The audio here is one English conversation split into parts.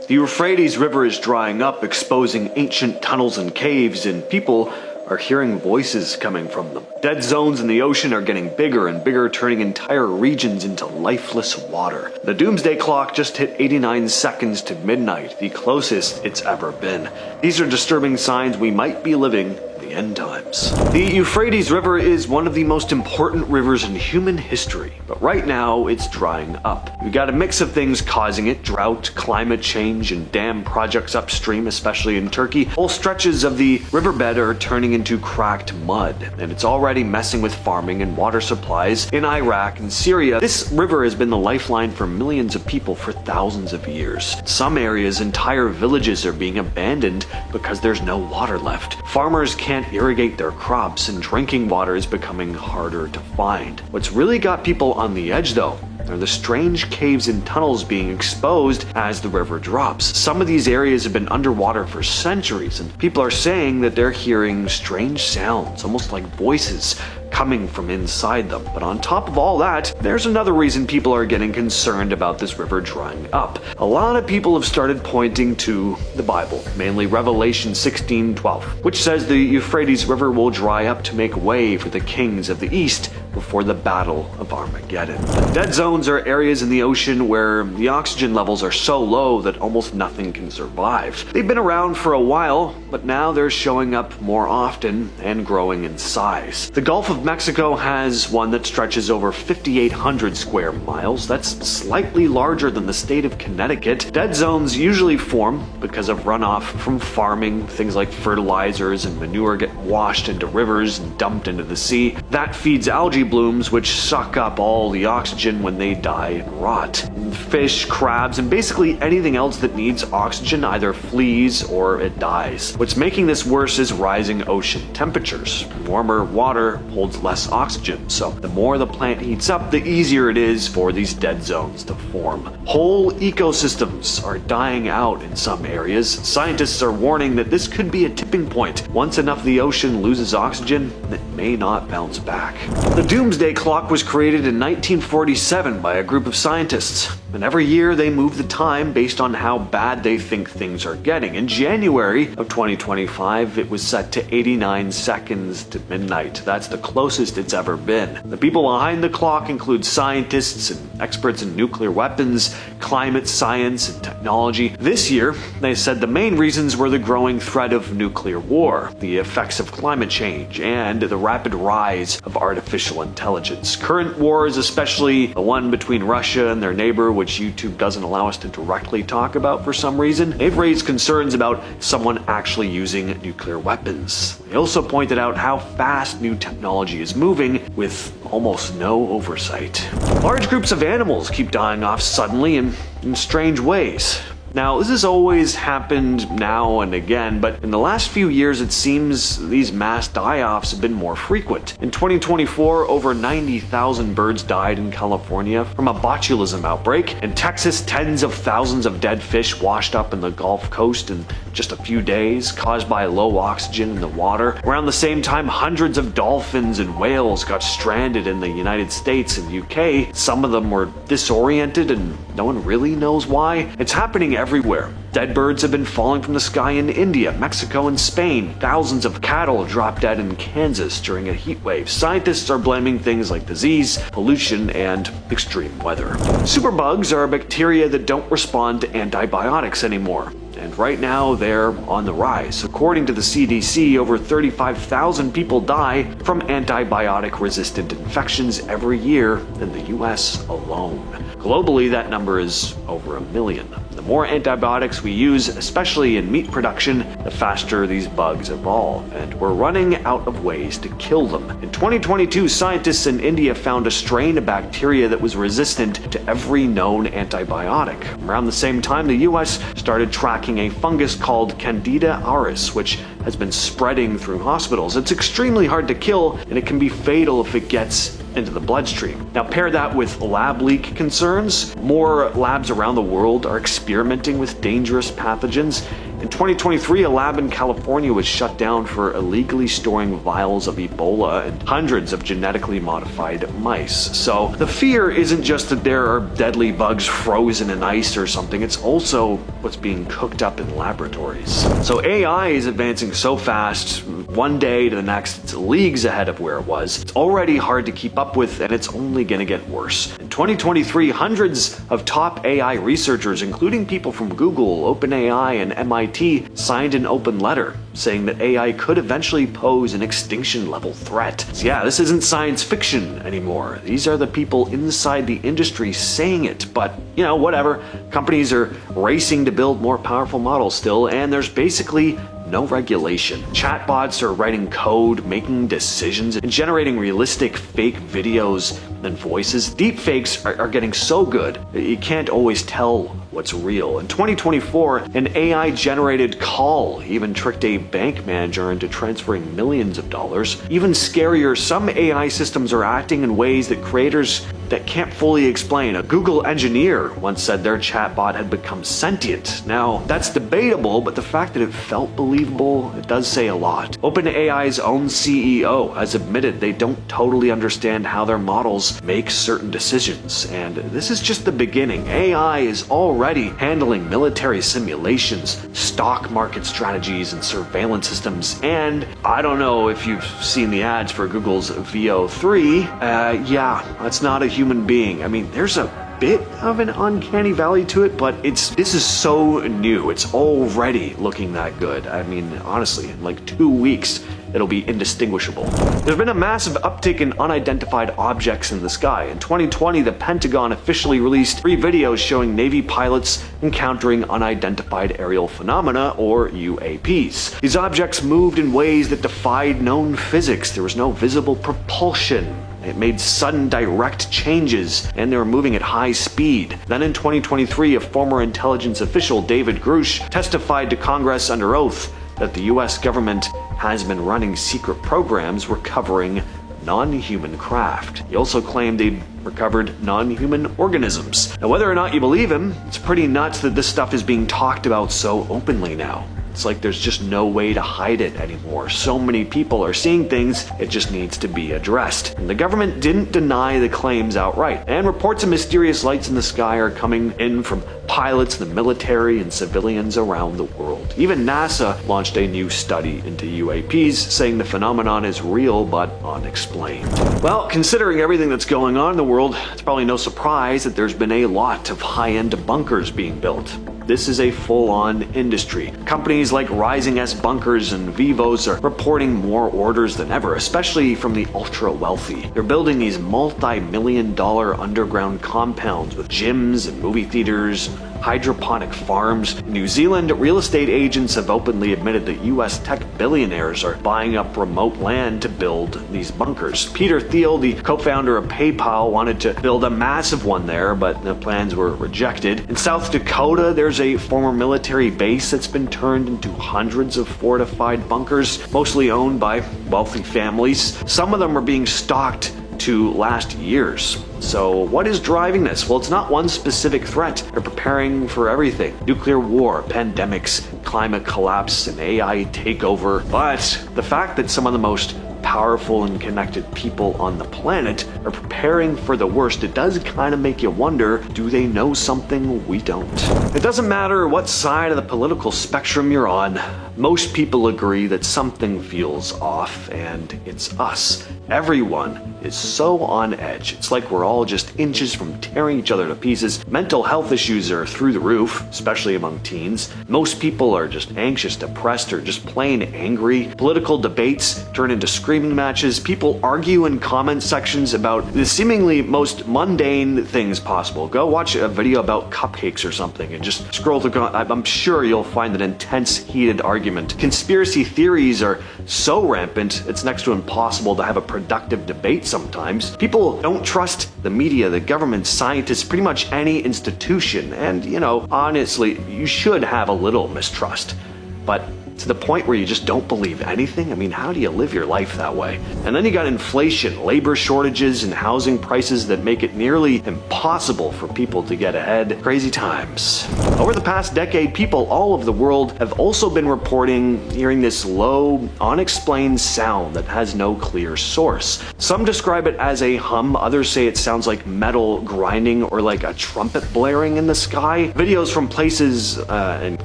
The Euphrates River is drying up, exposing ancient tunnels and caves, and people are hearing voices coming from them. Dead zones in the ocean are getting bigger and bigger, turning entire regions into lifeless water. The doomsday clock just hit 89 seconds to midnight, the closest it's ever been. These are disturbing signs we might be living the end times. The Euphrates River is one of the most important rivers in human history, but right now it's drying up. We've got a mix of things causing it: drought, climate change, and dam projects upstream, especially in Turkey. Whole stretches of the riverbed are turning into cracked mud, and it's already messing with farming and water supplies in Iraq and Syria. This river has been the lifeline for millions of people for thousands of years. In some areas, entire villages are being abandoned because there's no water left. Farmers can't irrigate their crops, and drinking water is becoming harder to find. What's really got people on the edge, though, are the strange caves and tunnels being exposed as the river drops. Some of these areas have been underwater for centuries, and people are saying that they're hearing strange sounds, almost like voices, coming from inside them. But on top of all that, there's another reason people are getting concerned about this river drying up. A lot of people have started pointing to the Bible, mainly Revelation 16:12, which says the Euphrates River will dry up to make way for the kings of the east before the Battle of Armageddon. Dead zones are areas in the ocean where the oxygen levels are so low that almost nothing can survive. They've been around for a while, but now they're showing up more often and growing in size. The Gulf of Mexico has one that stretches over 5,800 square miles. That's slightly larger than the state of Connecticut. Dead zones usually form because of runoff from farming. Things like fertilizers and manure get washed into rivers and dumped into the sea. That feeds algae blooms, which suck up all the oxygen when they die and rot. Fish, crabs, and basically anything else that needs oxygen either flees or it dies. What's making this worse is rising ocean temperatures. Warmer water holds less oxygen, so the more the plant heats up, the easier it is for these dead zones to form. Whole ecosystems are dying out in some areas. Scientists are warning that this could be a tipping point. Once enough of the ocean loses oxygen, it may not bounce back. The doomsday clock was created in 1947 by a group of scientists, and every year they move the time based on how bad they think things are getting. In January of 2025, it was set to 89 seconds to midnight. That's the closest it's ever been. The people behind the clock include scientists and experts in nuclear weapons, climate science, and technology. This year, they said the main reasons were the growing threat of nuclear war, the effects of climate change, and the rapid rise of artificial intelligence. Current wars, especially the one between Russia and their neighbor, which YouTube doesn't allow us to directly talk about for some reason, they've raised concerns about someone actually using nuclear weapons. They also pointed out how fast new technology is moving with almost no oversight. Large groups of animals keep dying off suddenly and in strange ways. Now, this has always happened now and again, but in the last few years it seems these mass die-offs have been more frequent. In 2024, over 90,000 birds died in California from a botulism outbreak. In Texas, tens of thousands of dead fish washed up in the Gulf Coast in just a few days, caused by low oxygen in the water. Around the same time, hundreds of dolphins and whales got stranded in the United States and UK. Some of them were disoriented and no one really knows why. It's happening everywhere. Dead birds have been falling from the sky in India, Mexico, and Spain. Thousands of cattle dropped dead in Kansas during a heat wave. Scientists are blaming things like disease, pollution, and extreme weather. Superbugs are bacteria that don't respond to antibiotics anymore. And right now, they're on the rise. According to the CDC, over 35,000 people die from antibiotic-resistant infections every year in the US alone. Globally, that number is over 1 million. The more antibiotics we use, especially in meat production, the faster these bugs evolve, and we're running out of ways to kill them. In 2022, scientists in India found a strain of bacteria that was resistant to every known antibiotic. Around the same time, the US started tracking a fungus called Candida auris, which has been spreading through hospitals. It's extremely hard to kill, and it can be fatal if it gets into the bloodstream. Now pair that with lab leak concerns. More labs around the world are experimenting with dangerous pathogens. In 2023, a lab in California was shut down for illegally storing vials of Ebola and hundreds of genetically modified mice. So the fear isn't just that there are deadly bugs frozen in ice or something, it's also what's being cooked up in laboratories. So AI is advancing so fast, one day to the next, it's leagues ahead of where it was. It's already hard to keep up with, and it's only going to get worse. In 2023, hundreds of top AI researchers, including people from Google, OpenAI, and MIT, signed an open letter saying that AI could eventually pose an extinction-level threat. So yeah, this isn't science fiction anymore. These are the people inside the industry saying it, but whatever. Companies are racing to build more powerful models still, and there's basically no regulation. Chatbots are writing code, making decisions, and generating realistic fake videos and voices. Deepfakes are getting so good, you can't always tell what's real. In 2024, an AI-generated call even tricked a bank manager into transferring millions of dollars. Even scarier, some AI systems are acting in ways that creators that can't fully explain. A Google engineer once said their chatbot had become sentient. Now, that's debatable, but the fact that it felt believable, it does say a lot. OpenAI's own CEO has admitted they don't totally understand how their models make certain decisions, and this is just the beginning. AI is already handling military simulations, stock market strategies, and surveillance systems, and I don't know if you've seen the ads for Google's Veo 3. Yeah, that's not a human being. I mean, there's a bit of an uncanny valley to it, but this is so new. It's already looking that good. I mean, honestly, in like 2 weeks, it'll be indistinguishable. There's been a massive uptick in unidentified objects in the sky. In 2020, the Pentagon officially released 3 videos showing Navy pilots encountering unidentified aerial phenomena, or UAPs. These objects moved in ways that defied known physics. There was no visible propulsion. It made sudden direct changes, and they were moving at high speed. Then in 2023, a former intelligence official, David Grush, testified to Congress under oath that the US government has been running secret programs recovering non-human craft. He also claimed they'd recovered non-human organisms. Now, whether or not you believe him, it's pretty nuts that this stuff is being talked about so openly now. It's like there's just no way to hide it anymore. So many people are seeing things, it just needs to be addressed. And the government didn't deny the claims outright. And reports of mysterious lights in the sky are coming in from pilots, the military, and civilians around the world. Even NASA launched a new study into UAPs, saying the phenomenon is real but unexplained. Well, considering everything that's going on in the world, it's probably no surprise that there's been a lot of high-end bunkers being built. This is a full-on industry. Companies like Rising S Bunkers and Vivos are reporting more orders than ever, especially from the ultra-wealthy. They're building these multi-million-dollar underground compounds with gyms and movie theaters, hydroponic farms. In New Zealand, real estate agents have openly admitted that US tech billionaires are buying up remote land to build these bunkers. Peter Thiel, the co-founder of PayPal, wanted to build a massive one there, but the plans were rejected. In South Dakota, there's a former military base that's been turned into hundreds of fortified bunkers, mostly owned by wealthy families. Some of them are being stocked to last years. So what is driving this? Well, it's not one specific threat. They're preparing for everything. Nuclear war, pandemics, climate collapse, and AI takeover. But the fact that some of the most powerful and connected people on the planet are preparing for the worst, it does kind of make you wonder, do they know something we don't? It doesn't matter what side of the political spectrum you're on, most people agree that something feels off, and it's us. Everyone is so on edge. It's like we're all just inches from tearing each other to pieces. Mental health issues are through the roof, especially among teens. Most people are just anxious, depressed, or just plain angry. Political debates turn into screaming matches. People argue in comment sections about the seemingly most mundane things possible. Go watch a video about cupcakes or something and just scroll through. I'm sure you'll find an intense, heated argument. Conspiracy theories are so rampant, it's next to impossible to have a productive debate sometimes. People don't trust the media, the government, scientists, pretty much any institution. And, honestly, you should have a little mistrust. But To the point where you just don't believe anything? I mean, how do you live your life that way? And then you got inflation, labor shortages, and housing prices that make it nearly impossible for people to get ahead. Crazy times. Over the past decade, people all over the world have also been reporting hearing this low, unexplained sound that has no clear source. Some describe it as a hum, others say it sounds like metal grinding or like a trumpet blaring in the sky. Videos from places in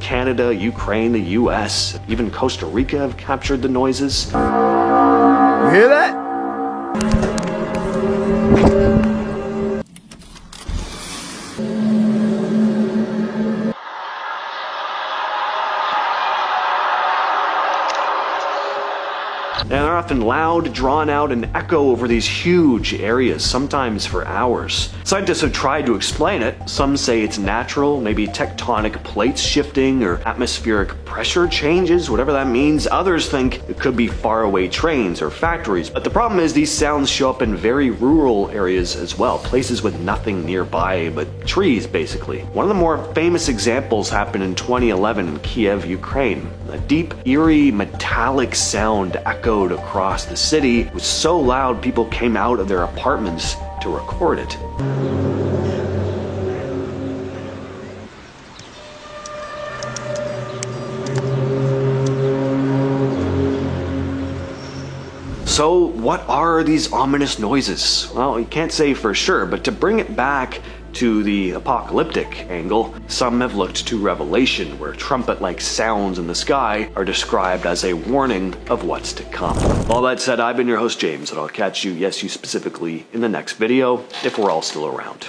Canada, Ukraine, the US, even Costa Rica have captured the noises. You hear that? And they're often loud, drawn out, and echo over these huge areas, sometimes for hours. Scientists have tried to explain it. Some say it's natural, maybe tectonic plates shifting or atmospheric pressure changes, whatever that means. Others think it could be faraway trains or factories. But the problem is these sounds show up in very rural areas as well, places with nothing nearby but trees, basically. One of the more famous examples happened in 2011 in Kiev, Ukraine. A deep, eerie, metallic sound echoed across the city. It was so loud people came out of their apartments to record it. So, what are these ominous noises? Well, you can't say for sure, but to bring it back to the apocalyptic angle, some have looked to Revelation, where trumpet-like sounds in the sky are described as a warning of what's to come. All that said, I've been your host James, and I'll catch you, yes you specifically, in the next video, if we're all still around.